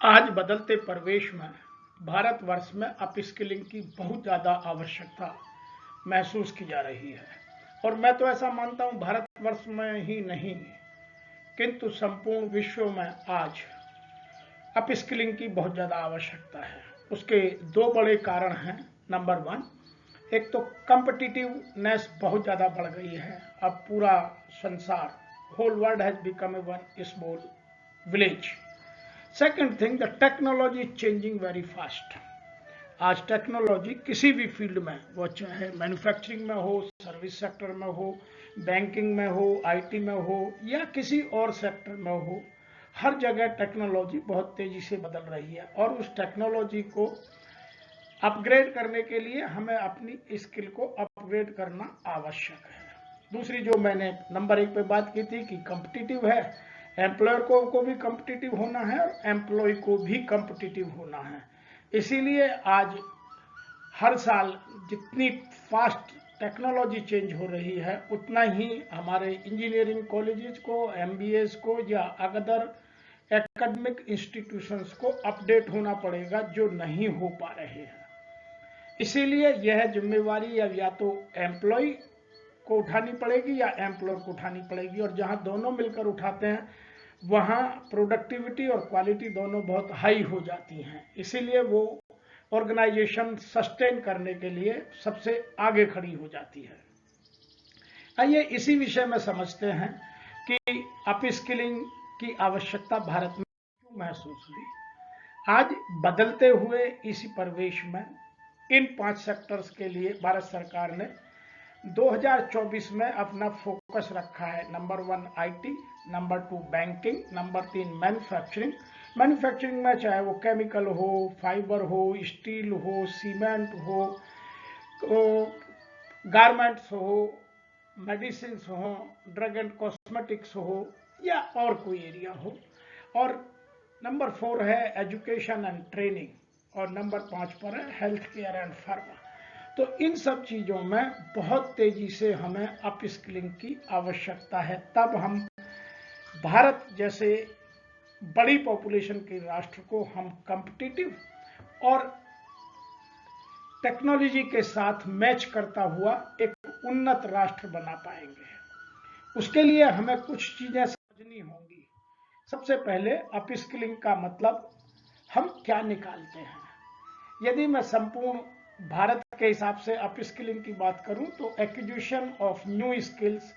आज बदलते परिवेश में भारतवर्ष में अपस्किलिंग की बहुत ज़्यादा आवश्यकता महसूस की जा रही है। और मैं तो ऐसा मानता हूँ भारतवर्ष में ही नहीं किंतु संपूर्ण विश्व में आज अपस्किलिंग की बहुत ज़्यादा आवश्यकता है। उसके दो बड़े कारण हैं। नंबर वन, एक तो कॉम्पिटिटिवनेस बहुत ज़्यादा बढ़ गई है। अब पूरा संसार, whole world has become a one small village. Second thing, the technology is changing very fast. आज टेक्नोलॉजी किसी भी फील्ड में, वो चाहे मैन्युफैक्चरिंग में हो, सर्विस सेक्टर में हो, बैंकिंग में हो, आईटी में हो या किसी और सेक्टर में हो, हर जगह टेक्नोलॉजी बहुत तेजी से बदल रही है। और उस टेक्नोलॉजी को अपग्रेड करने के लिए हमें अपनी स्किल को अपग्रेड करना आवश्यक है। दूसरी जो मैंने नंबर एक पे बात की थी कि कॉम्पिटिटिव है, एम्प्लॉयर को भी कॉम्पिटिटिव होना है और एम्प्लॉय को भी कॉम्पिटिटिव होना है। इसीलिए आज हर साल जितनी फास्ट टेक्नोलॉजी चेंज हो रही है, उतना ही हमारे इंजीनियरिंग कॉलेजेस को, एमबीएस को या अदर एकेडमिक इंस्टीट्यूशंस को अपडेट होना पड़ेगा, जो नहीं हो पा रहे हैं। इसीलिए यह जिम्मेवारी या तो एम्प्लॉय को उठानी पड़ेगी या एम्प्लॉयर को उठानी पड़ेगी। और जहां दोनों मिलकर उठाते हैं वहां प्रोडक्टिविटी और क्वालिटी दोनों बहुत हाई हो जाती हैं। इसीलिए वो ऑर्गेनाइजेशन सस्टेन करने के लिए सबसे आगे खड़ी हो जाती है। आइए इसी विषय में समझते हैं कि अपस्किलिंग की आवश्यकता भारत में क्यों महसूस हुई। आज बदलते हुए इसी परिवेश में इन 5 सेक्टर्स के लिए भारत सरकार ने 2024 में अपना फोकस रखा है। Number 1 IT, number 2 banking, number 3 manufacturing में चाहे वो केमिकल हो, फाइबर हो, स्टील हो, सीमेंट हो, गारमेंट्स हो, मेडिसिन हो, ड्रग एंड कॉस्मेटिक्स हो या और कोई एरिया हो। और नंबर 4 है एजुकेशन एंड ट्रेनिंग, और नंबर 5 पर है हेल्थ केयर एंड फार्मा। तो इन सब चीज़ों में बहुत तेजी से हमें अपस्किलिंग की आवश्यकता है। तब हम भारत जैसे बड़ी पॉपुलेशन के राष्ट्र को हम कॉम्पिटिटिव और टेक्नोलॉजी के साथ मैच करता हुआ एक उन्नत राष्ट्र बना पाएंगे। उसके लिए हमें कुछ चीजें समझनी होंगी। सबसे पहले अपस्किलिंग का मतलब हम क्या निकालते हैं। यदि मैं संपूर्ण भारत के हिसाब से अपस्किलिंग की बात करूं तो acquisition of new skills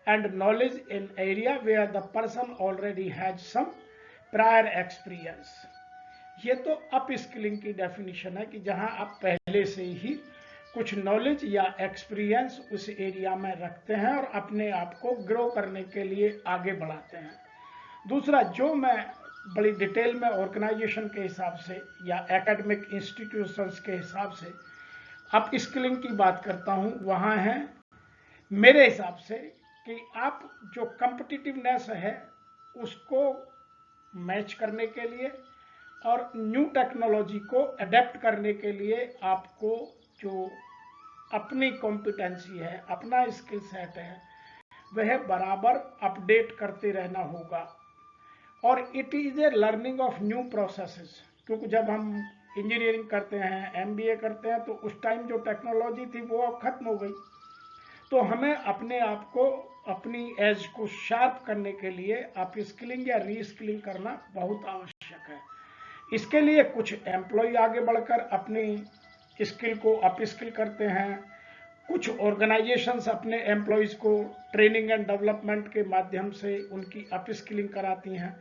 and knowledge in area where the person already has some prior experience. ये तो अपस्किलिंग की डेफिनेशन है कि जहां आप पहले से ही कुछ नॉलेज या एक्सपीरियंस उस एरिया में रखते हैं और अपने आप को ग्रो करने के लिए आगे बढ़ाते हैं। दूसरा, जो मैं बड़ी डिटेल में ऑर्गेनाइजेशन के हिसाब से या एकेडमिक इंस्टीट्यूशंस के हिसाब से अपस्किलिंग की बात करता हूं, वहां है मेरे हिसाब से कि आप जो कॉम्पिटिटिवनेस है उसको मैच करने के लिए और न्यू टेक्नोलॉजी को अडेप्ट करने के लिए आपको जो अपनी कॉम्पिटेंसी है, अपना स्किल सेट है, वह बराबर अपडेट करते रहना होगा। और it is a learning of new processes, क्योंकि जब हम इंजीनियरिंग करते हैं, एमबीए करते हैं, तो उस टाइम जो टेक्नोलॉजी थी वो अब खत्म हो गई। तो हमें अपने आप को, अपनी एज को शार्प करने के लिए अपस्किलिंग या रीस्किलिंग करना बहुत आवश्यक है। इसके लिए कुछ एम्प्लॉय आगे बढ़कर अपनी स्किल को अपस्किल करते हैं, कुछ ऑर्गेनाइजेशंस अपने एम्प्लॉयज को ट्रेनिंग एंड डेवलपमेंट के माध्यम से उनकी अपस्किलिंग कराती हैं।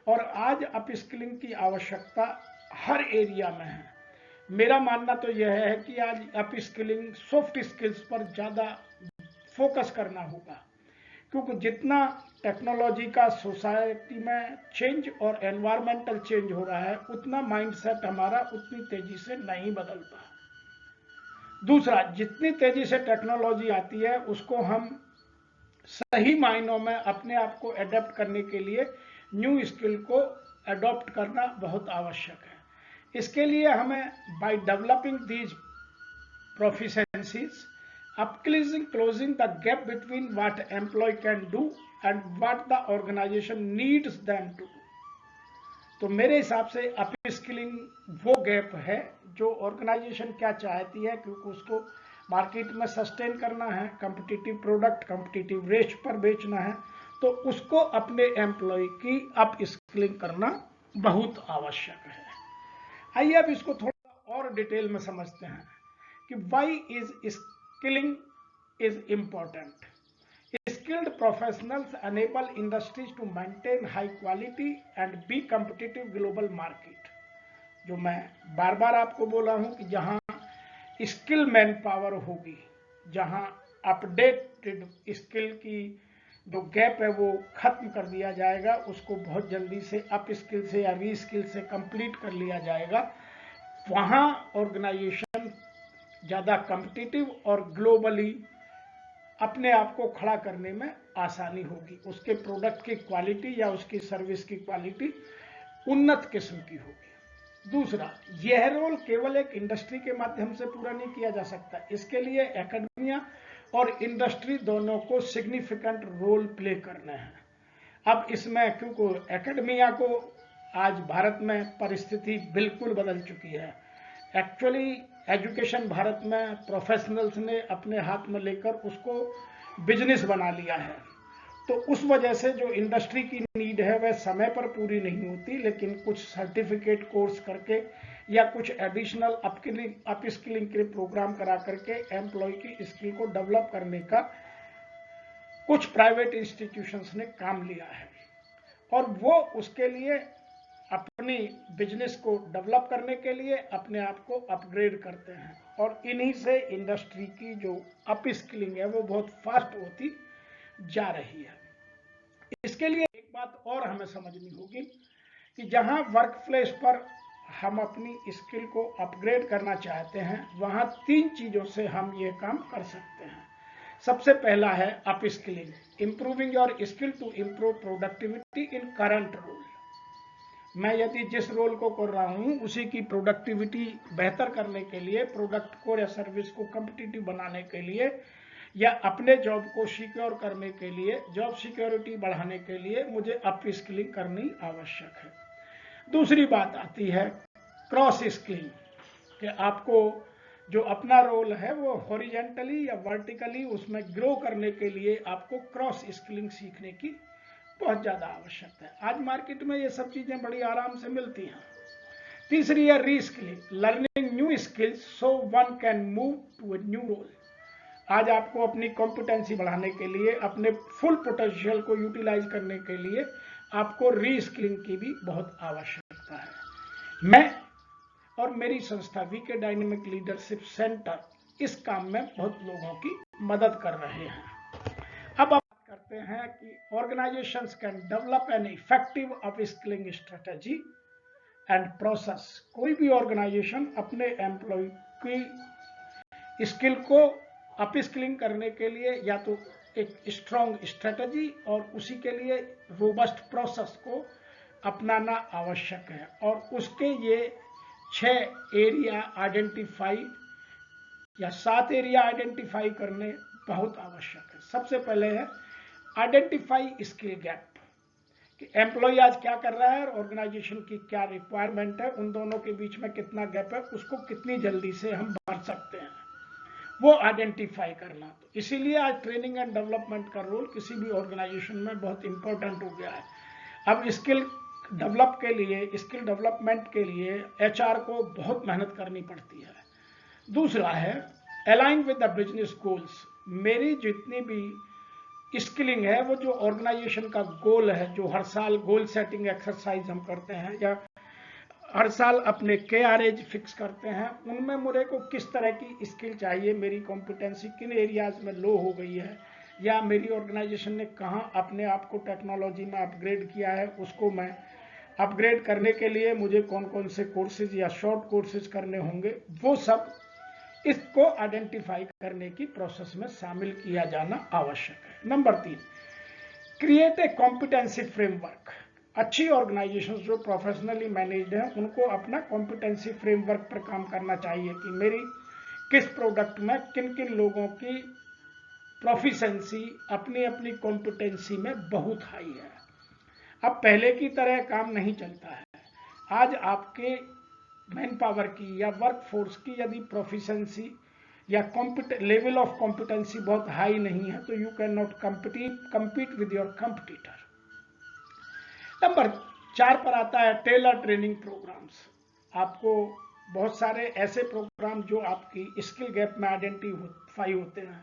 और आज अपस्किलिंग की आवश्यकता हर एरिया में है। मेरा मानना तो यह है कि आज अपस्किलिंग सॉफ्ट स्किल्स पर ज़्यादा फोकस करना होगा, क्योंकि जितना टेक्नोलॉजी का सोसाइटी में चेंज और एनवायरमेंटल चेंज हो रहा है, उतना माइंडसेट हमारा उतनी तेजी से नहीं बदलता। दूसरा, जितनी तेजी से टेक्नोलॉजी आती है उसको हम सही मायनों में अपने आप को एडेप्ट करने के लिए न्यू स्किल को अडॉप्ट करना बहुत आवश्यक है। इसके लिए हमें by developing these proficiencies, closing the gap between what employee can do and what the organization needs them to do. तो मेरे हिसाब से अप स्किलिंग वो गैप है जो ऑर्गेनाइजेशन क्या चाहती है, क्योंकि उसको मार्केट में सस्टेन करना है, कॉम्पिटिटिव प्रोडक्ट कॉम्पिटिटिव रेट पर बेचना है, तो उसको अपने एम्प्लॉय की अप स्किलिंग करना बहुत आवश्यक है। आइए अब इसको थोड़ा और डिटेल में समझते हैं कि why is skilling is important. Skilled professionals enable industries to maintain high quality and be competitive global market। जो मैं बार बार आपको बोला हूं कि जहां स्किल मैन पावर होगी, जहां अपडेटेड स्किल की जो गैप है वो खत्म कर दिया जाएगा, उसको बहुत जल्दी से अप स्किल से या री स्किल से कंप्लीट कर लिया जाएगा, वहां ऑर्गेनाइजेशन ज़्यादा कॉम्पिटिटिव और ग्लोबली अपने आप को खड़ा करने में आसानी होगी, उसके प्रोडक्ट की क्वालिटी या उसकी सर्विस की क्वालिटी उन्नत किस्म की होगी। दूसरा, यह रोल केवल एक इंडस्ट्री के माध्यम से पूरा नहीं किया जा सकता, इसके लिए एकेडमिया और इंडस्ट्री दोनों को सिग्निफिकेंट रोल प्ले करना है। अब इसमें क्योंकि एकेडमिया को आज भारत में परिस्थिति बिल्कुल बदल चुकी है। एक्चुअली एजुकेशन भारत में प्रोफेशनल्स ने अपने हाथ में लेकर उसको बिजनेस बना लिया है, तो उस वजह से जो इंडस्ट्री की नीड है वह समय पर पूरी नहीं होती, लेकिन कुछ सर्टिफिकेट कोर्स करके या कुछ एडिशनल अप स्किलिंग के प्रोग्राम करा करके एम्प्लॉय की स्किल को डेवलप करने का कुछ प्राइवेट इंस्टीट्यूशंस ने काम लिया है, और वो उसके लिए अपनी बिजनेस को डेवलप करने के लिए अपने आप को अपग्रेड करते हैं, और इन्हीं से इंडस्ट्री की जो अप स्किलिंग है वो बहुत फास्ट होती जा रही है। इसके लिए एक बात और हमें समझनी होगी कि जहां वर्क प्लेस पर हम अपनी स्किल को अपग्रेड करना चाहते हैं, वहां 3 चीजों से हम ये काम कर सकते हैं। सबसे पहला है up skilling, improving your skill to improve productivity in current role. मैं यदि जिस रोल को कर रहा हूं उसी की प्रोडक्टिविटी बेहतर करने के लिए, प्रोडक्ट को या सर्विस को कॉम्पिटिटिव बनाने के लिए, या अपने जॉब को सिक्योर करने के लिए, जॉब सिक्योरिटी बढ़ाने के लिए मुझे अप स्किलिंग करनी आवश्यक है। दूसरी बात आती है क्रॉस स्किलिंग, कि आपको जो अपना रोल है वो हॉरिजेंटली या वर्टिकली उसमें ग्रो करने के लिए आपको क्रॉस स्किलिंग सीखने की बहुत ज्यादा आवश्यकता है। आज मार्केट में ये सब चीजें बड़ी आराम से मिलती हैं। तीसरी है reskilling, learning new skills so one can move to a new role. आज आपको अपनी कॉम्पिटेंसी बढ़ाने के लिए, अपने फुल पोटेंशियल को यूटिलाइज करने के लिए आपको रीस्किलिंग की भी बहुत आवश्यकता है। मैं और मेरी संस्था वीके डायनेमिक लीडरशिप सेंटर इस काम में बहुत लोगों की मदद कर रहे हैं। अब बात करते हैं कि organisations can develop an effective up skilling strategy and process. कोई भी ऑर्गेनाइजेशन अपने एम्प्लॉय की स्किल को अप स्किलिंग करने के लिए या तो एक स्ट्रॉन्ग स्ट्रेटजी और उसी के लिए रोबस्ट प्रोसेस को अपनाना आवश्यक है, और उसके ये 6 एरिया आइडेंटिफाई या 7 एरिया आइडेंटिफाई करने बहुत आवश्यक है। सबसे पहले है आइडेंटिफाई स्किल गैप, कि एम्प्लॉय आज क्या कर रहा है और ऑर्गेनाइजेशन की क्या रिक्वायरमेंट है, उन दोनों के बीच में कितना गैप है, उसको कितनी जल्दी से हम भर सकते हैं, वो आइडेंटिफाई करना। तो इसीलिए आज ट्रेनिंग एंड डेवलपमेंट का रोल किसी भी ऑर्गेनाइजेशन में बहुत इंपॉर्टेंट हो गया है। अब स्किल डेवलप के लिए, स्किल डेवलपमेंट के लिए एचआर को बहुत मेहनत करनी पड़ती है। दूसरा है align with the business goals. मेरी जितनी भी स्किलिंग है वो जो ऑर्गेनाइजेशन का गोल है, जो हर साल गोल सेटिंग एक्सरसाइज हम करते हैं या हर साल अपने KRAs फिक्स करते हैं, उनमें मुझे को किस तरह की स्किल चाहिए, मेरी कॉम्पिटेंसी किन एरियाज में लो हो गई है, या मेरी ऑर्गेनाइजेशन ने कहाँ अपने आप को टेक्नोलॉजी में अपग्रेड किया है, उसको मैं अपग्रेड करने के लिए मुझे कौन कौन से कोर्सेज या शॉर्ट कोर्सेज करने होंगे, वो सब इसको आइडेंटिफाई करने की प्रोसेस में शामिल किया जाना आवश्यक है। Number 3, create a competency framework. अच्छी ऑर्गेनाइजेशंस जो प्रोफेशनली मैनेज्ड हैं उनको अपना कॉम्पिटेंसी फ्रेमवर्क पर काम करना चाहिए कि मेरी किस प्रोडक्ट में किन किन लोगों की प्रोफिशेंसी अपनी अपनी कॉम्पिटेंसी में बहुत हाई है। अब पहले की तरह काम नहीं चलता है, आज आपके मैन पावर की या वर्क फोर्स की यदि प्रोफिशिएंसी या लेवल ऑफ कॉम्पिटेंसी बहुत हाई नहीं है तो you can not compete with your competitor. Number 4 पर आता है टेलर ट्रेनिंग प्रोग्राम्स। आपको बहुत सारे ऐसे प्रोग्राम जो आपकी स्किल गैप में आइडेंटिफाई होते हैं।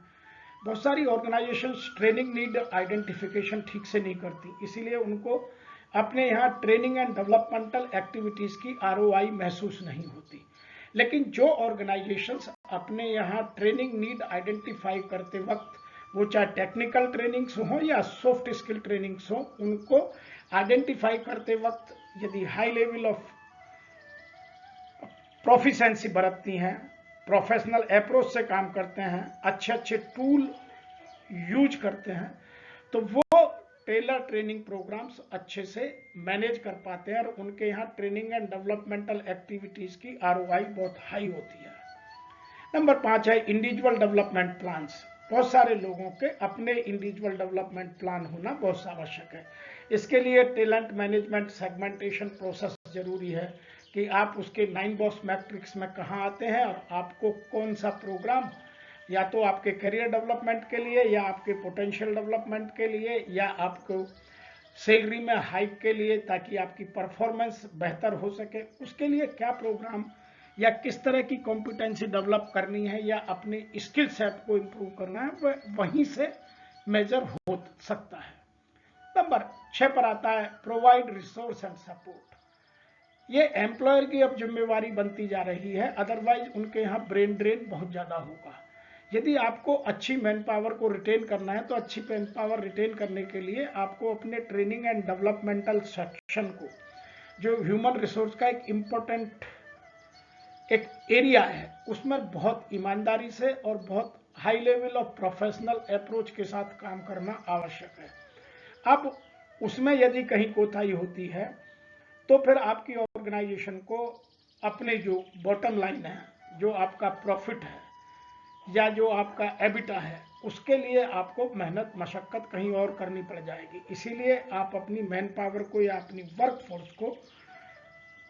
बहुत सारी ऑर्गेनाइजेशंस ट्रेनिंग नीड आइडेंटिफिकेशन ठीक से नहीं करती, इसीलिए उनको अपने यहाँ ट्रेनिंग एंड डेवलपमेंटल एक्टिविटीज की ROI महसूस नहीं होती। लेकिन जो ऑर्गेनाइजेशंस अपने यहाँ ट्रेनिंग नीड आइडेंटिफाई करते वक्त, वो चाहे टेक्निकल ट्रेनिंग्स हो या सॉफ्ट स्किल ट्रेनिंग्स हो, उनको आइडेंटिफाई करते वक्त यदि हाई लेवल ऑफ प्रोफिशिएंसी बरतती हैं, प्रोफेशनल अप्रोच से काम करते हैं, अच्छे अच्छे टूल यूज करते हैं, तो वो टेलर ट्रेनिंग प्रोग्राम्स अच्छे से मैनेज कर पाते हैं और उनके यहाँ ट्रेनिंग एंड डेवलपमेंटल एक्टिविटीज की ROI बहुत हाई होती है। नंबर 5 है इंडिविजुअल डेवलपमेंट प्लान्स। बहुत सारे लोगों के अपने इंडिविजुअल डेवलपमेंट प्लान होना बहुत आवश्यक है। इसके लिए टैलेंट मैनेजमेंट सेगमेंटेशन प्रोसेस जरूरी है कि आप उसके 9 बॉस मैट्रिक्स में कहाँ आते हैं और आपको कौन सा प्रोग्राम या तो आपके करियर डेवलपमेंट के लिए या आपके पोटेंशियल डेवलपमेंट के लिए या आपको सैलरी में हाइक के लिए, ताकि आपकी परफॉर्मेंस बेहतर हो सके, उसके लिए क्या प्रोग्राम या किस तरह की कॉम्पिटेंसी डेवलप करनी है या अपने स्किल सेट को इम्प्रूव करना है, वह वहीं से मेजर हो सकता है। नंबर 6 पर आता है प्रोवाइड रिसोर्स एंड सपोर्ट। ये एम्प्लॉयर की अब जिम्मेवारी बनती जा रही है, अदरवाइज उनके यहाँ ब्रेन ड्रेन बहुत ज्यादा होगा। यदि आपको अच्छी मैन पावर को रिटेन करना है तो अच्छी मैन पावर रिटेन करने के लिए आपको अपने ट्रेनिंग एंड डेवलपमेंटल सेक्शन को, जो ह्यूमन रिसोर्स का एक इम्पोर्टेंट एक एरिया है, उसमें बहुत ईमानदारी से और बहुत high level of professional approach के साथ काम करना आवश्यक है। अब उसमें यदि कहीं कोताही होती है तो फिर आपकी ऑर्गेनाइजेशन को अपने जो बॉटम लाइन है, जो आपका प्रॉफिट है या जो आपका एबिटा है, उसके लिए आपको मेहनत मशक्कत कहीं और करनी पड़ जाएगी। इसीलिए आप अपनी मैन पावर को या अपनी वर्क फोर्स को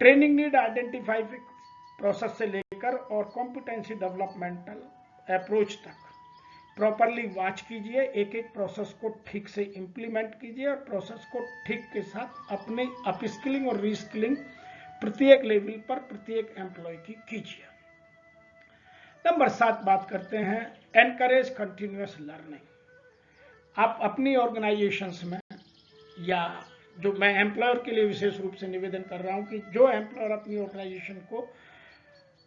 ट्रेनिंग नीड आइडेंटिफाई प्रोसेस से लेकर और कॉम्पिटेंसी डेवलपमेंटल अप्रोच तक प्रॉपरली वॉच कीजिए। एक एक प्रोसेस को ठीक से इंप्लीमेंट कीजिए और प्रोसेस को ठीक के साथ अपने अपस्किलिंग और रीस्किलिंग प्रत्येक लेवल पर प्रत्येक एम्प्लॉय की कीजिए। नंबर 7 बात करते हैं एनकरेज कंटिन्यूअस लर्निंग। आप अपनी ऑर्गेनाइजेशंस में या जो मैं एम्प्लॉयर के लिए विशेष रूप से निवेदन कर रहा हूं कि जो एम्प्लॉयर अपनी ऑर्गेनाइजेशन को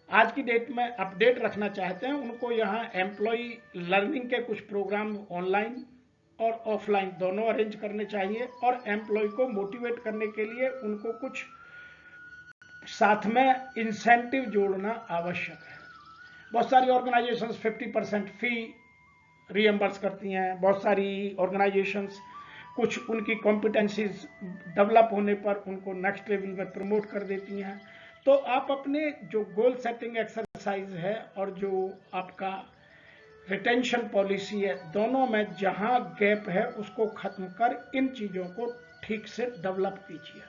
आज की डेट में अपडेट रखना चाहते हैं, उनको यहाँ एम्प्लॉय लर्निंग के कुछ प्रोग्राम ऑनलाइन और ऑफलाइन दोनों अरेंज करने चाहिए और एम्प्लॉय को मोटिवेट करने के लिए उनको कुछ साथ में इंसेंटिव जोड़ना आवश्यक है। बहुत सारी ऑर्गेनाइजेशंस 50% फी रीएम्बर्स करती हैं, बहुत सारी ऑर्गेनाइजेशंस कुछ उनकी कॉम्पिटेंसीज डेवलप होने पर उनको नेक्स्ट लेवल में प्रमोट कर देती हैं। तो आप अपने जो गोल सेटिंग एक्सरसाइज है और जो आपका रिटेंशन पॉलिसी है, दोनों में जहां गैप है उसको खत्म कर इन चीजों को ठीक से डेवलप कीजिए।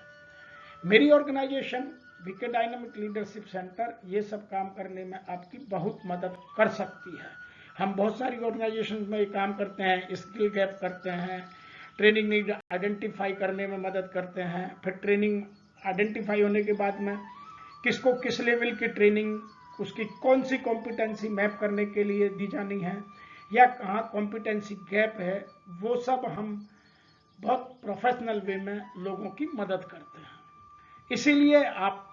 मेरी organisation VK dynamic leadership centre ये सब काम करने में आपकी बहुत मदद कर सकती है। हम बहुत सारी ऑर्गेनाइजेशन में ये काम करते हैं, स्किल गैप करते हैं, ट्रेनिंग नीड आइडेंटिफाई करने में मदद करते हैं, फिर ट्रेनिंग आइडेंटिफाई होने के बाद में किसको किस लेवल की ट्रेनिंग, उसकी कौन सी कॉम्पिटेंसी मैप करने के लिए दी जानी है या कहाँ कॉम्पिटेंसी गैप है, वो सब हम बहुत प्रोफेशनल वे में लोगों की मदद करते हैं। इसीलिए आप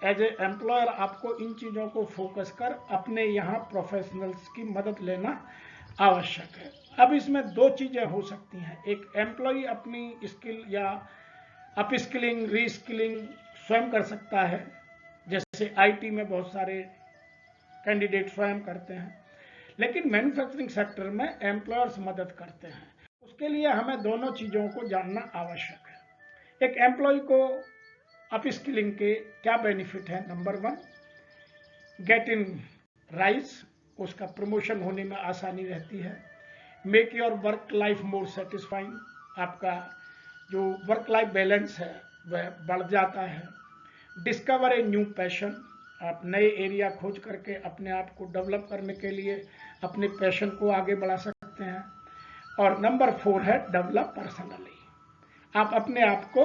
एज ए एम्प्लॉयर आपको इन चीजों को फोकस कर अपने यहाँ प्रोफेशनल्स की मदद लेना आवश्यक है। अब इसमें दो चीजें हो सकती हैं, एक एम्प्लॉय अपनी स्किल या अपस्किलिंग रीस्किलिंग स्वयं कर सकता है, जैसे आईटी में बहुत सारे कैंडिडेट स्वयं करते हैं, लेकिन मैन्युफैक्चरिंग सेक्टर में एम्प्लॉयर्स मदद करते हैं। उसके लिए हमें दोनों चीजों को जानना आवश्यक है। एक एम्प्लॉय को अपस्किलिंग के क्या बेनिफिट है? नंबर 1, गेट इन राइज, उसका प्रमोशन होने में आसानी रहती है। Make your work life more satisfying, आपका जो वर्क लाइफ बैलेंस है वह बढ़ जाता है। डिस्कवर ए न्यू पैशन, आप नए एरिया खोज करके अपने आप को डेवलप करने के लिए अपने पैशन को आगे बढ़ा सकते हैं। और नंबर 4 है डेवलप पर्सनली, आप अपने आप को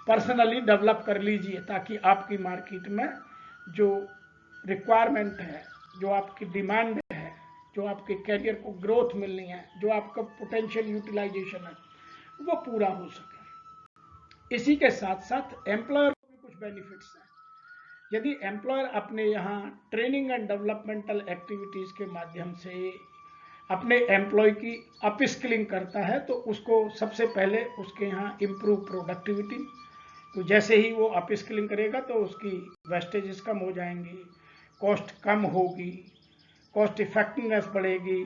पर्सनली डेवलप कर लीजिए ताकि आपकी मार्केट में जो रिक्वायरमेंट है, जो आपकी डिमांड है, जो आपके कैरियर को ग्रोथ मिलनी है, जो आपका पोटेंशियल यूटिलाइजेशन है, वो पूरा हो सके। इसी के साथ साथ एम्प्लॉयर को भी कुछ बेनिफिट्स हैं। यदि एम्प्लॉयर अपने यहाँ ट्रेनिंग एंड डेवलपमेंटल एक्टिविटीज़ के माध्यम से अपने एम्प्लॉय की अपस्किलिंग करता है तो उसको सबसे पहले उसके यहाँ इम्प्रूव प्रोडक्टिविटी, तो जैसे ही वो अपस्किलिंग करेगा तो उसकी वेस्टेजेस कम हो जाएंगी, कॉस्ट कम होगी, कॉस्ट इफेक्टिवनेस बढ़ेगी,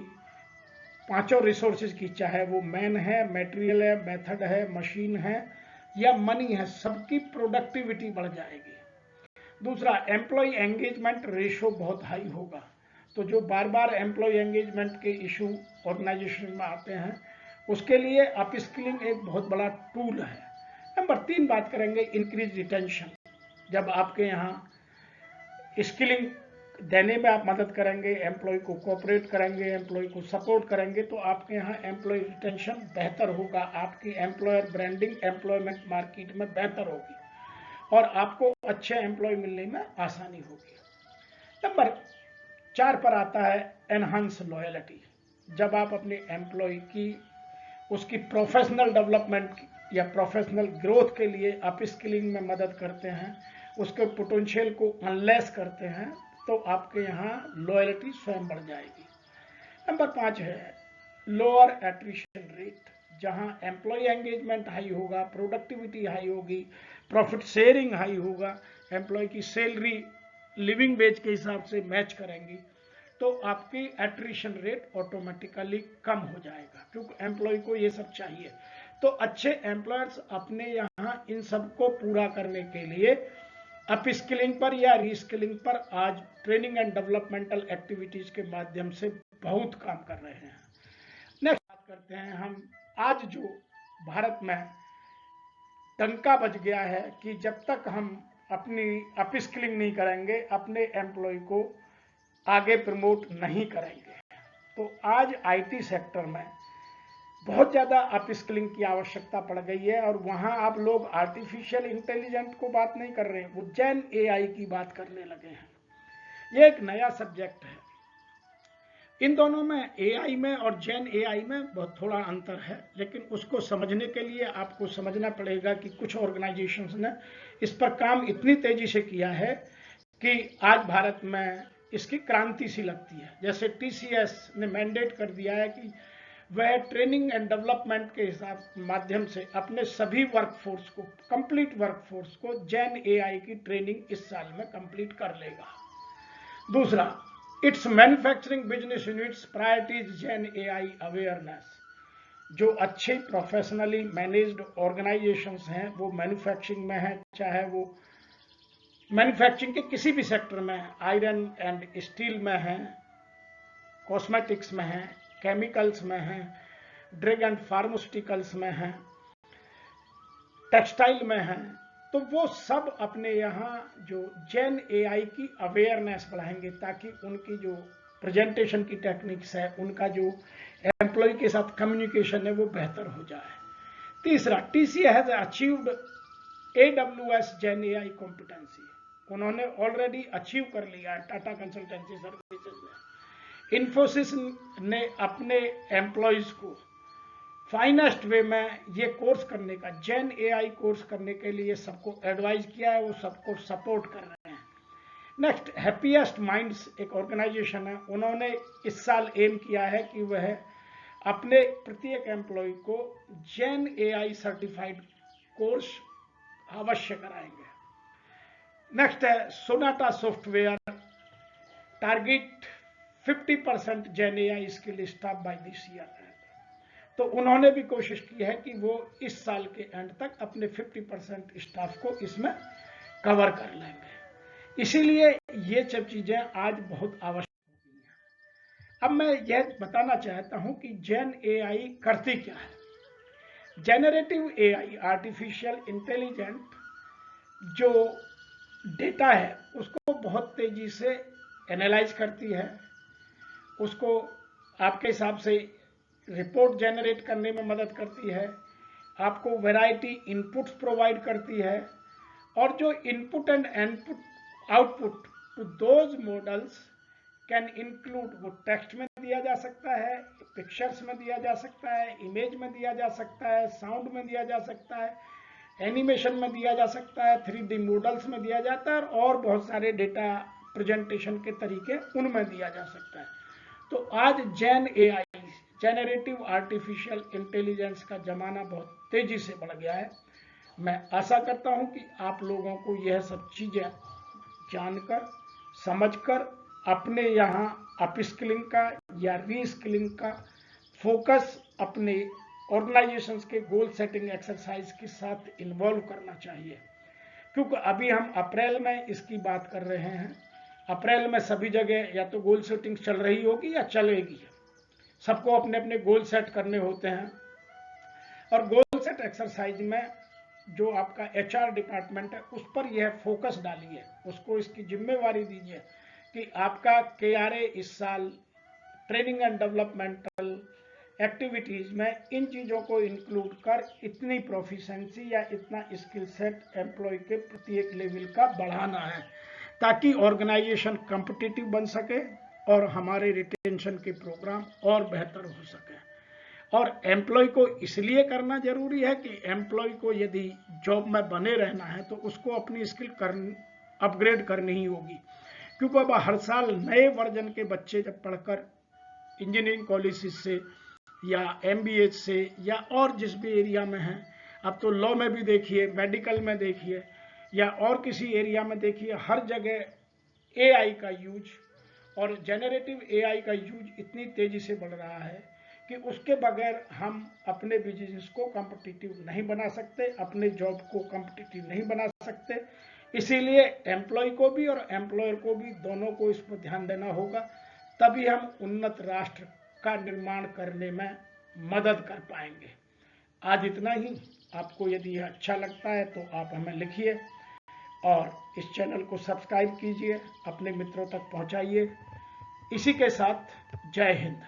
पांचों रिसोर्सेज की, चाहे वो मैन है, मटेरियल है, मेथड है, मशीन है या मनी है, सबकी प्रोडक्टिविटी बढ़ जाएगी। दूसरा, एम्प्लॉय एंगेजमेंट रेशो बहुत हाई होगा, तो जो बार बार एम्प्लॉय एंगेजमेंट के इशू ऑर्गेनाइजेशन में आते हैं उसके लिए अपस्किलिंग एक बहुत बड़ा टूल है। नंबर 3 बात करेंगे इंक्रीज रिटेंशन, जब आपके यहाँ स्किलिंग देने में आप मदद करेंगे, एम्प्लॉय को कोऑपरेट करेंगे, एम्प्लॉय को सपोर्ट करेंगे तो आपके यहाँ एम्प्लॉय रिटेंशन बेहतर होगा, आपकी एम्प्लॉयर ब्रांडिंग एम्प्लॉयमेंट मार्केट में बेहतर होगी और आपको अच्छे एम्प्लॉय मिलने में आसानी होगी। नंबर 4 पर आता है एनहांस लॉयल्टी, जब आप अपने एम्प्लॉय की उसकी प्रोफेशनल डेवलपमेंट या प्रोफेशनल ग्रोथ के लिए अपस्किलिंग में मदद करते हैं, उसके पोटेंशियल को अनलेस करते हैं तो आपके यहाँ लॉयल्टी स्वयं बढ़ जाएगी। नंबर 5 है लोअर एट्रिशन रेट, जहाँ एम्प्लॉय एंगेजमेंट हाई होगा, प्रोडक्टिविटी हाई होगी, प्रॉफिट शेयरिंग हाई होगा, एम्प्लॉय की सैलरी लिविंग वेज के हिसाब से मैच करेंगी तो आपकी एट्रिशन रेट ऑटोमेटिकली कम हो जाएगा, क्योंकि एम्प्लॉय को ये सब चाहिए। तो अच्छे एम्प्लॉयर्स अपने यहाँ इन सब को पूरा करने के लिए अपस्किलिंग पर या रीस्किलिंग पर आज ट्रेनिंग एंड डेवलपमेंटल एक्टिविटीज के माध्यम से बहुत काम कर रहे हैं। नेक्स्ट बात करते हैं हम, आज जो भारत में डंका बज गया है कि जब तक हम अपनी अपस्किलिंग नहीं करेंगे अपने एम्प्लॉय को आगे प्रमोट नहीं करेंगे, तो आज आईटी सेक्टर में बहुत ज़्यादा अपस्किलिंग की आवश्यकता पड़ गई है और वहाँ आप लोग आर्टिफिशियल इंटेलिजेंट को बात नहीं कर रहे हैं, वो जेन एआई की बात करने लगे हैं। ये एक नया सब्जेक्ट है, इन दोनों में एआई में और जेन एआई में बहुत थोड़ा अंतर है, लेकिन उसको समझने के लिए आपको समझना पड़ेगा कि कुछ ऑर्गेनाइजेशंस ने इस पर काम इतनी तेजी से किया है कि आज भारत में इसकी क्रांति सी लगती है। जैसे टीसीएस ने मैंडेट कर दिया है कि वह ट्रेनिंग एंड डेवलपमेंट के हिसाब माध्यम से अपने सभी वर्कफोर्स को, कंप्लीट वर्कफोर्स को जेन एआई की ट्रेनिंग इस साल में कंप्लीट कर लेगा। दूसरा, it's manufacturing business units priorities gen AI awareness, जो अच्छे प्रोफेशनली मैनेज्ड ऑर्गेनाइजेशंस हैं वो मैन्युफैक्चरिंग में है, चाहे वो मैन्युफैक्चरिंग के किसी भी सेक्टर में, आयरन एंड स्टील में है, कॉस्मेटिक्स में है, केमिकल्स में है, ड्रग एंड फार्मास्यूटिकल्स में है, टेक्सटाइल में है, तो वो सब अपने यहाँ जो जेन एआई की अवेयरनेस बढ़ाएंगे ताकि उनकी जो प्रेजेंटेशन की टेक्निक्स है, उनका जो एम्प्लॉय के साथ कम्युनिकेशन है वो बेहतर हो जाए। तीसरा, TCS has achieved AWS gen AI competency, उन्होंने ऑलरेडी अचीव कर लिया है टाटा कंसल्टेंसी सर्विसेज में। इन्फोसिस ने अपने एम्प्लॉयज को फाइनेस्ट वे में ये कोर्स करने का, जेन एआई कोर्स करने के लिए सबको एडवाइज किया है, वो सबको सपोर्ट कर रहे हैं। नेक्स्ट, हैप्पीएस्ट माइंड्स एक ऑर्गेनाइजेशन है, उन्होंने इस साल एम किया है कि वह अपने प्रत्येक एम्प्लॉय को जेन एआई सर्टिफाइड कोर्स अवश्य कराएंगे। नेक्स्ट है Sonata software target 50% gen AI skill staff by this year, तो उन्होंने भी कोशिश की है कि वो इस साल के एंड तक अपने 50% स्टाफ को इसमें कवर कर लेंगे। इसीलिए ये सब चीजें आज बहुत आवश्यक हो गई हैं। अब मैं यह बताना चाहता हूं कि जेन एआई करती क्या है। जेनरेटिव एआई, आर्टिफिशियल इंटेलिजेंट, जो डेटा है उसको बहुत तेजी से एनालाइज करती है, उसको आपके हिसाब से रिपोर्ट जनरेट करने में मदद करती है, आपको वैरायटी इनपुट्स प्रोवाइड करती है, और जो input and input output to those models can include, वो टेक्स्ट में दिया जा सकता है, पिक्चर्स में दिया जा सकता है, इमेज में दिया जा सकता है, साउंड में दिया जा सकता है, एनिमेशन में दिया जा सकता है, 3D मॉडल्स में दिया जाता है, और बहुत सारे डेटा प्रेजेंटेशन के तरीके उनमें दिया जा सकता है। तो आज जेन एआई, जेनरेटिव आर्टिफिशियल इंटेलिजेंस का जमाना बहुत तेजी से बढ़ गया है। मैं आशा करता हूं कि आप लोगों को यह सब चीजें जानकर, समझकर अपने यहाँ अपस्किलिंग का या रीस्किलिंग का फोकस अपने ऑर्गेनाइजेशंस के गोल सेटिंग एक्सरसाइज के साथ इन्वॉल्व करना चाहिए, क्योंकि अभी हम अप्रैल में इसकी बात कर रहे हैं। अप्रैल में सभी जगह या तो गोल सेटिंग चल रही होगी या चलेगी, सबको अपने अपने गोल सेट करने होते हैं। और गोल सेट एक्सरसाइज में जो आपका HR डिपार्टमेंट है उस पर यह फोकस डालिए, उसको इसकी जिम्मेवारी दीजिए कि आपका KRA इस साल ट्रेनिंग एंड डेवलपमेंटल एक्टिविटीज में इन चीज़ों को इंक्लूड कर इतनी प्रोफिशिएंसी या इतना स्किल सेट एम्प्लॉय के प्रत्येक लेवल का बढ़ाना है, ताकि ऑर्गेनाइजेशन कॉम्पिटिटिव बन सके और हमारे रिटेंशन के प्रोग्राम और बेहतर हो सके। और एम्प्लॉय को इसलिए करना जरूरी है कि एम्प्लॉय को यदि जॉब में बने रहना है तो उसको अपनी स्किल अपग्रेड करनी ही होगी, क्योंकि अब हर साल नए वर्जन के बच्चे जब पढ़कर इंजीनियरिंग कॉलेज से या MBA से या और जिस भी एरिया में है, अब तो लॉ में भी देखिए, मेडिकल में देखिए या और किसी एरिया में देखिए, हर जगह AI का यूज और जेनरेटिव AI का यूज इतनी तेजी से बढ़ रहा है कि उसके बगैर हम अपने बिजनेस को कॉम्पिटिटिव नहीं बना सकते, अपने जॉब को कॉम्पिटिटिव नहीं बना सकते। इसीलिए एम्प्लॉय को भी और एम्प्लॉयर को भी, दोनों को इस पर ध्यान देना होगा, तभी हम उन्नत राष्ट्र का निर्माण करने में मदद कर पाएंगे। आज इतना ही। आपको यदि यह अच्छा लगता है तो आप हमें लिखिए और इस चैनल को सब्सक्राइब कीजिए, अपने मित्रों तक पहुंचाइए। इसी के साथ जय हिंद।